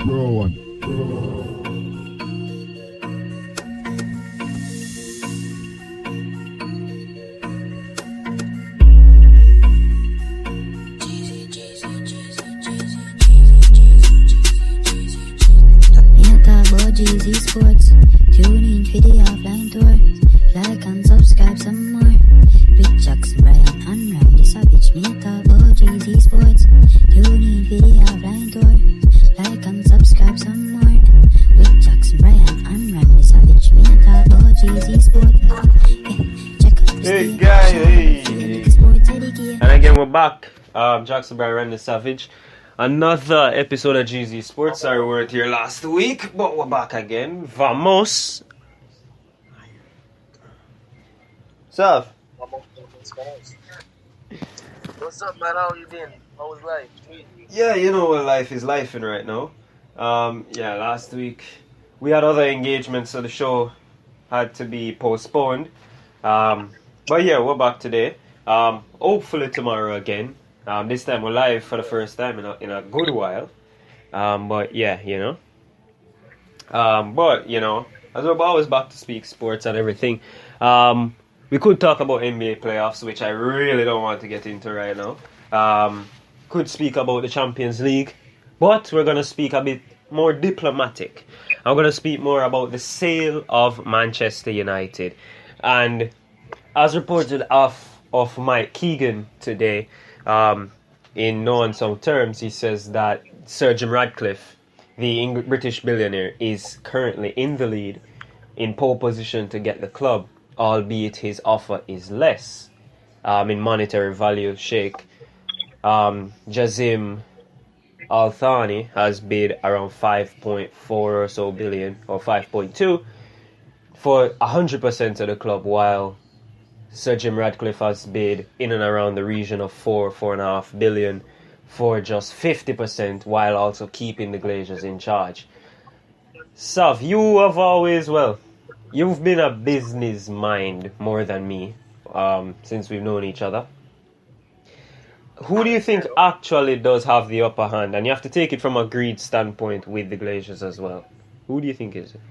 Bro one. Me a talk about Jeezy Sports. Tune in for the offline tour. Like and subscribe some more. Rick Jackson, Brian and Randy Savage. Me a talk about Jeezy Sports. Tune in for the offline tour. Like and subscribe some more. Rick Jackson, Brian and Randy Savage. Me a talk about Jeezy Sports. Yeah, check out the Hey stage. guy, Shout out to hey. the sports education. And again we're back. Jackson Brian Randy Savage. Another episode of GZ Sports. Sorry we weren't here last week, but we're back again. Vamos. Sav. What's up, man? How you been? How was life? Yeah, you know what life is lifing right now. Yeah, last week we had other engagements, so the show had to be postponed. But yeah, we're back today. Hopefully tomorrow again. This time we're live for the first time in a good while. But yeah, you know. But you know, as we're always back to speak sports and everything. We could talk about NBA playoffs, which I really don't want to get into right now. Could speak about the Champions League, but we're gonna speak a bit more diplomatic. I'm gonna speak more about the sale of Manchester United, and as reported off of Mike Keegan today, in no uncertain terms, he says that Sir Jim Ratcliffe, the British billionaire, is currently in the lead, in pole position to get the club, albeit his offer is less in monetary value. Sheikh Jazim Al Thani has bid around 5.4 or so billion, or 5.2, for 100% of the club, while Sir Jim Ratcliffe has bid in and around the region of 4.5 billion for just 50%, while also keeping the Glazers in charge. Sav, you have always, you've been a business mind more than me, since we've known each other. Who do you think actually does have the upper hand? And you have to take it from a greed standpoint with the Glazers as well. Who do you think is it?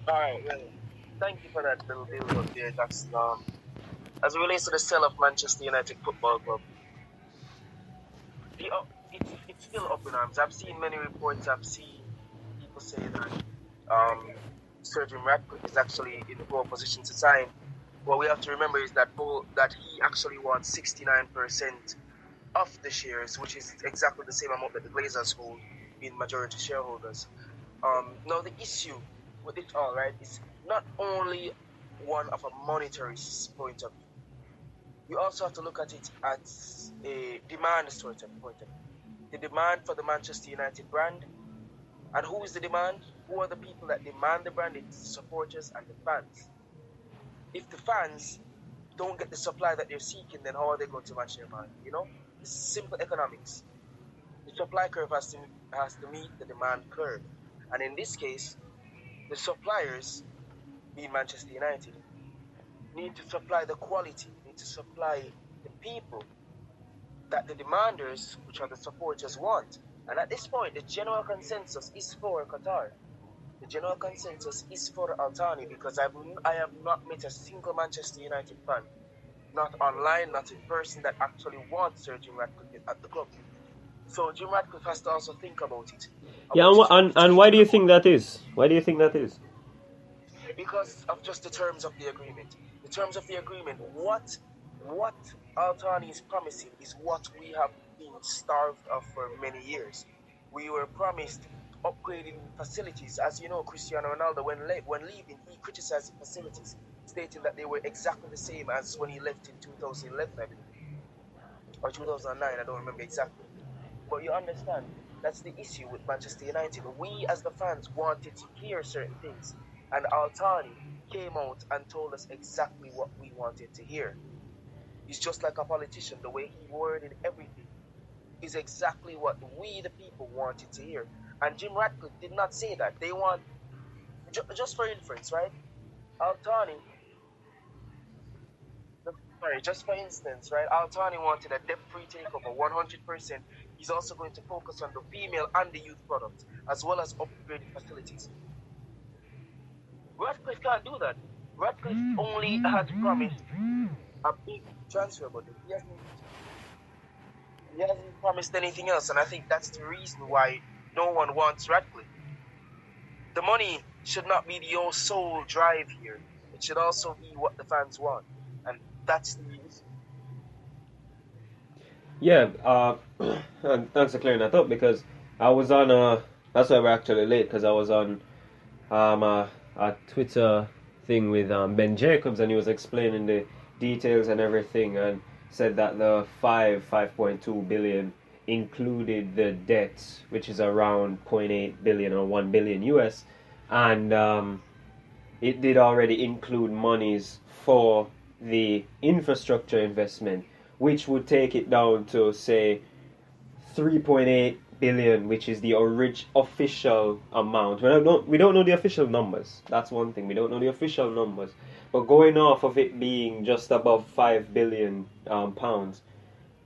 Alright, well, thank you for that little build up there, Jackson. As it relates to the sale of Manchester United Football Club, it's still up in arms. I've seen many reports, I've seen people say that Sir Jim Ratcliffe is actually in the pole position to sign. What we have to remember is that he actually wants 69% of the shares, which is exactly the same amount that the Glazers hold, being majority shareholders. Now the issue with it all, right, is not only one of a monetary point of view. You also have to look at it as a demand sort of point of view. The demand for the Manchester United brand. And who is the demand? Who are the people that demand the brand? It's the supporters and the fans. If the fans don't get the supply that they're seeking, then how are they going to match their man? You know, it's simple economics. The supply curve has to meet the demand curve, and in this case, the suppliers, being Manchester United, need to supply the quality, need to supply the people that the demanders, which are the supporters, want. And at this point, the general consensus is for Qatar. The general consensus is for Al Thani, because I have not met a single Manchester United fan, not online, not in person, that actually wants Sir Jim Ratcliffe at the club. So Jim Ratcliffe has to also think about it. Yeah, and why do you think that is? Why do you think that is? Because of just the terms of the agreement. The terms of the agreement, what Al Thani is promising is what we have been starved of for many years. We were promised upgrading facilities. As you know, Cristiano Ronaldo, when leaving, he criticized the facilities, stating that they were exactly the same as when he left in 2011, I believe, or 2009, I don't remember exactly. But you understand, that's the issue with Manchester United. We as the fans wanted to hear certain things, and Al Thani came out and told us exactly what we wanted to hear. He's just like a politician. The way he worded everything is exactly what we, the people, wanted to hear. And Jim Ratcliffe did not say that. They want, just for inference, right? Al Thani, just for instance, right? Al Thani wanted a debt-free takeover, 100%. He's also going to focus on the female and the youth product, as well as upgrading facilities. Ratcliffe can't do that. Ratcliffe only has promised a big transfer budget. He hasn't promised anything else, and I think that's the reason why no one wants Ratcliffe. The money should not be the sole drive here. It should also be what the fans want, and that's the reason. Yeah, and thanks for clearing that up, because I was on that's why we're actually late, because I was on a Twitter thing with Ben Jacobs, and he was explaining the details and everything, and said that the 5.2 billion included the debts, which is around 0.8 billion or 1 billion US, and it did already include monies for the infrastructure investment, which would take it down to, say, 3.8 billion, which is the official amount. We don't know the official numbers. That's one thing. We don't know the official numbers. But going off of it being just above 5 billion pounds,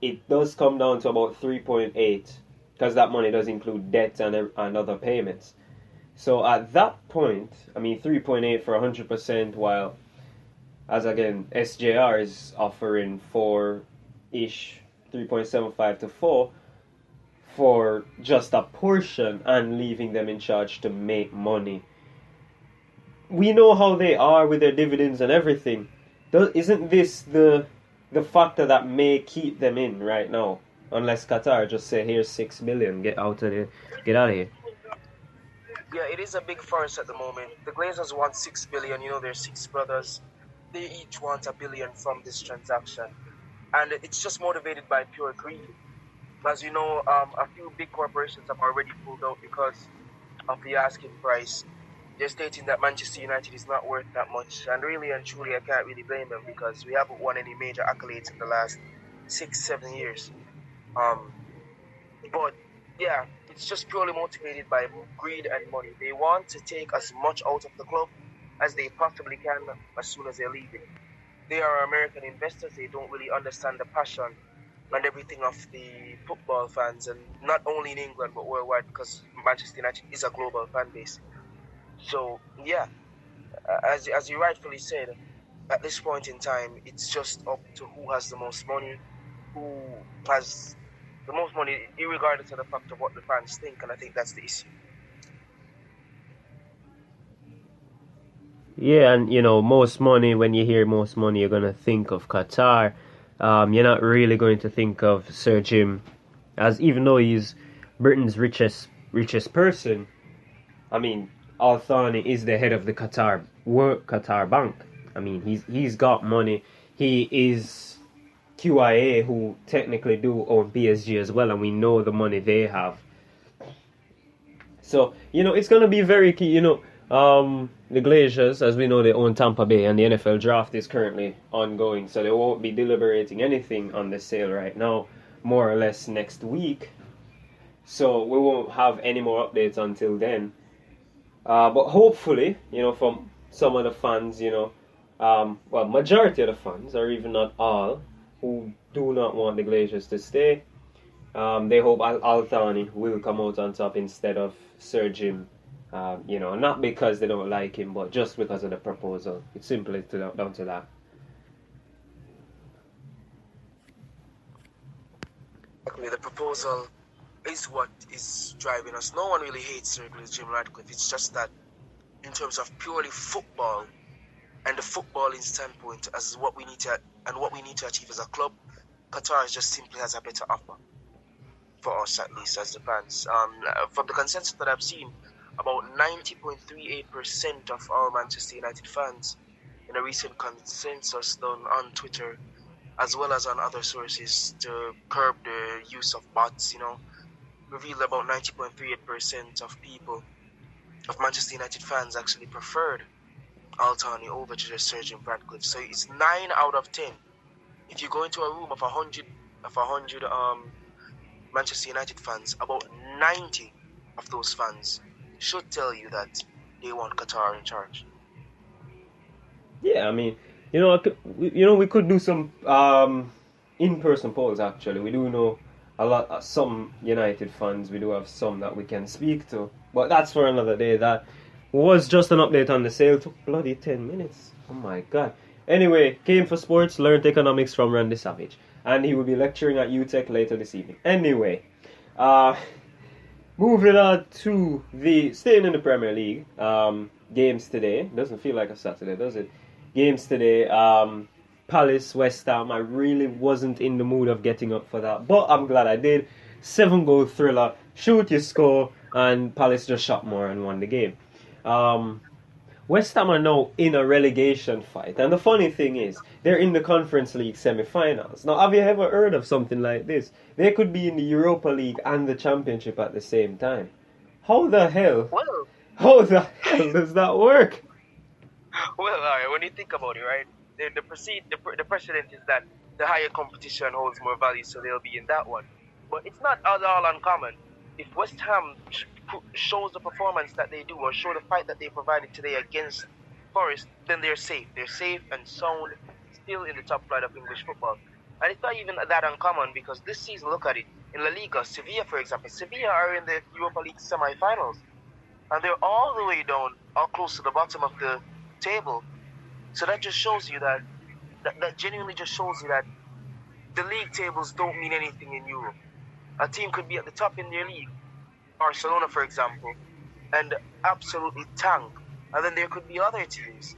it does come down to about 3.8, because that money does include debt and other payments. So at that point, I mean, 3.8 for 100%, while, as again, SJR is offering 4-ish, 3.75 to 4, for just a portion and leaving them in charge to make money. We know how they are with their dividends and everything. Isn't this the factor that may keep them in right now? Unless Qatar just say, here's 6 billion, get out of here. Yeah, it is a big farce at the moment. The Glazers want 6 billion. They're 6 brothers. They each want $1 billion from this transaction, and it's just motivated by pure greed. As you know, a few big corporations have already pulled out because of the asking price. They're stating that Manchester United is not worth that much, and really and truly I can't really blame them, because we haven't won any major accolades in the last 6-7 years. But yeah, it's just purely motivated by greed and money. They want to take as much out of the club as they possibly can as soon as they're leaving. They are American investors. They don't really understand the passion and everything of the football fans, and not only in England but worldwide, because Manchester United is a global fan base. So yeah, as you rightfully said, at this point in time, it's just up to who has the most money, who has the most money, irregardless of the fact of what the fans think, and I think that's the issue. Yeah, and most money, when you hear most money, you're going to think of Qatar. You're not really going to think of Sir Jim, as even though he's Britain's richest person, I mean, Al Thani is the head of the Qatar Bank. I mean, he's got money. He is QIA, who technically do own PSG as well, and we know the money they have. So, it's going to be very key. The Glazers, as we know, they own Tampa Bay, and the NFL draft is currently ongoing, so they won't be deliberating anything on the sale right now, more or less next week. So we won't have any more updates until then. But hopefully, from some of the fans, majority of the fans, or even not all, who do not want the Glazers to stay, they hope Al Thani will come out on top instead of Sir Jim. Not because they don't like him, but just because of the proposal. It's simply down to that. The proposal is what is driving us. No one really hates Sir Jim Ratcliffe. It's just that in terms of purely football and the footballing standpoint, as what we need to achieve as a club, Qatar just simply has a better offer for us, at least as the fans. From the consensus that I've seen, about 90.38% of our Manchester United fans, in a recent consensus done on Twitter as well as on other sources to curb the use of bots, revealed about 90.38% of Manchester United fans actually preferred Al Thani over to Sir Jim Ratcliffe. So it's 9 out of 10. If you go into a room of 100 Manchester United fans, about 90 of those fans should tell you that they want Qatar in charge. Yeah, I mean, we could do some in-person polls. Actually, we do know some United fans. We do have some that we can speak to, but that's for another day. That was just an update on the sale. Took bloody 10 minutes. Oh my god. Anyway, came for sports, learned economics from Randy Savage, and he will be lecturing at UTech later this evening. Anyway, moving on to staying in the Premier League, games today. Doesn't feel like a Saturday, does it? Games today, Palace, West Ham. I really wasn't in the mood of getting up for that, but I'm glad I did. 7-goal thriller, shoot, you score, and Palace just shot more and won the game. West Ham are now in a relegation fight, and the funny thing is, they're in the Conference League semi-finals. Now, have you ever heard of something like this? They could be in the Europa League and the Championship at the same time. How the hell does that work? Well, alright, when you think about it, right, the precedent is that the higher competition holds more value, so they'll be in that one. But it's not at all uncommon. If West Ham shows the performance that they do, or show the fight that they provided today against Forest, then they're safe. They're safe and sound, still in the top flight of English football. And it's not even that uncommon, because this season, look at it. In La Liga, Sevilla, for example, Sevilla are in the Europa League semi-finals. And they're all the way down, all close to the bottom of the table. So that just shows you that genuinely just shows you that the league tables don't mean anything in Europe. A team could be at the top in their league, Barcelona for example, and absolutely tank. And then there could be other teams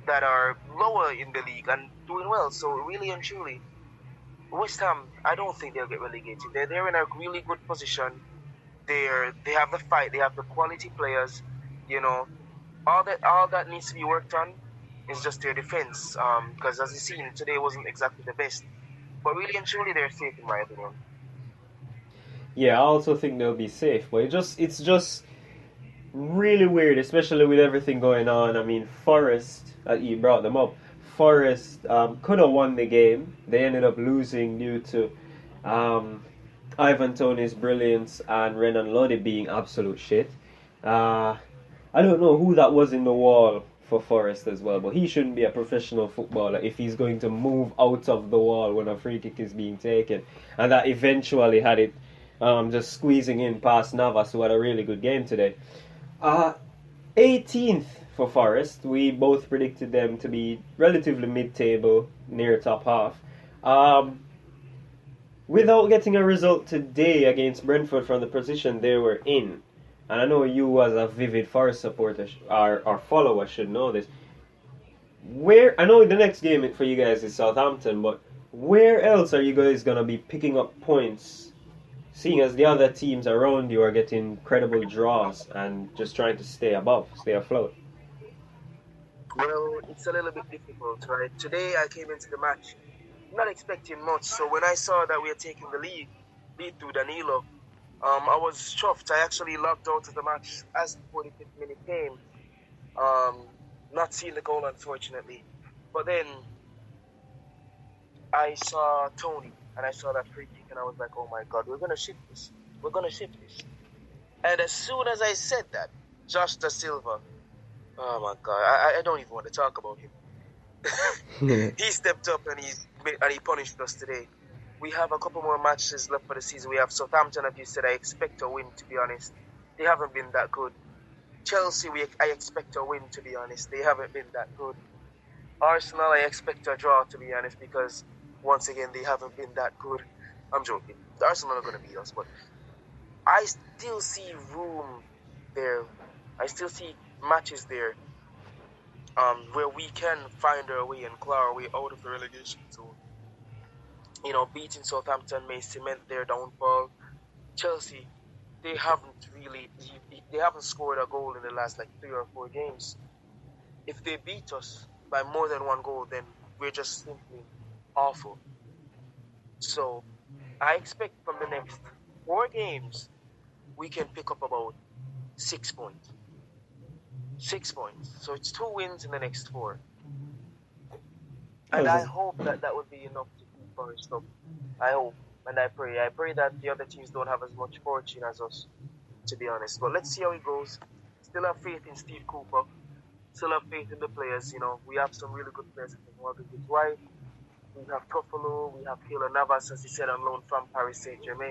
that are lower in the league and doing well. So really and truly, West Ham, I don't think they'll get relegated. They're in a really good position. They have the fight, they have the quality players, you know. All that needs to be worked on is just their defense. Because as you've seen, today wasn't exactly the best. But really and truly, they're safe in my opinion. Yeah, I also think they'll be safe, but it's just really weird, especially with everything going on. I mean, Forest, you brought them up. Forest could have won the game. They ended up losing due to Ivan Toney's brilliance and Renan Lodi being absolute shit. I don't know who that was in the wall for Forest as well, but he shouldn't be a professional footballer if he's going to move out of the wall when a free kick is being taken. And that eventually had it just squeezing in past Navas, who had a really good game today. 18th for Forest. We both predicted them to be relatively mid-table, near top half. Without getting a result today against Brentford from the position they were in, and I know you as a vivid Forest supporter or follower should know this, I know the next game for you guys is Southampton, but where else are you guys going to be picking up points, seeing as the other teams around you are getting credible draws and just trying to stay afloat? Well, it's a little bit difficult, right? Today I came into the match not expecting much, so when I saw that we were taking the lead through Danilo, I was chuffed. I actually logged out of the match as the 45th minute came, not seeing the goal unfortunately. But then I saw Tony and I saw that free kick and I was like, oh my god, we're going to shift this. And as soon as I said that, Josh Da Silva, oh my god, I don't even want to talk about him. He stepped up and he punished us today. We have a couple more matches left for the season. We have Southampton, as you said. I expect a win, to be honest. They haven't been that good. Chelsea, I expect a win, to be honest. They haven't been that good. Arsenal, I expect a draw, to be honest, because once again, they haven't been that good. I'm joking. Arsenal are going to beat us, but I still see room there. I still see matches there where we can find our way and claw our way out of the relegation zone. You know, beating Southampton may cement their downfall. Chelsea, they haven't scored a goal in the last 3 or 4 games. If they beat us by more than 1 goal, then we're just simply awful. So I expect from the next 4 games, we can pick up about 6 points. 6 points. So it's 2 wins in the next 4. And I hope that would be enough to keep Forest up. I hope and I pray. I pray that the other teams don't have as much fortune as us, to be honest. But let's see how it goes. Still have faith in Steve Cooper. Still have faith in the players. You know, we have some really good players. Morgan Gibbs White, we have Toffolo, we have Keylor Navas, as he said, on loan from Paris Saint-Germain.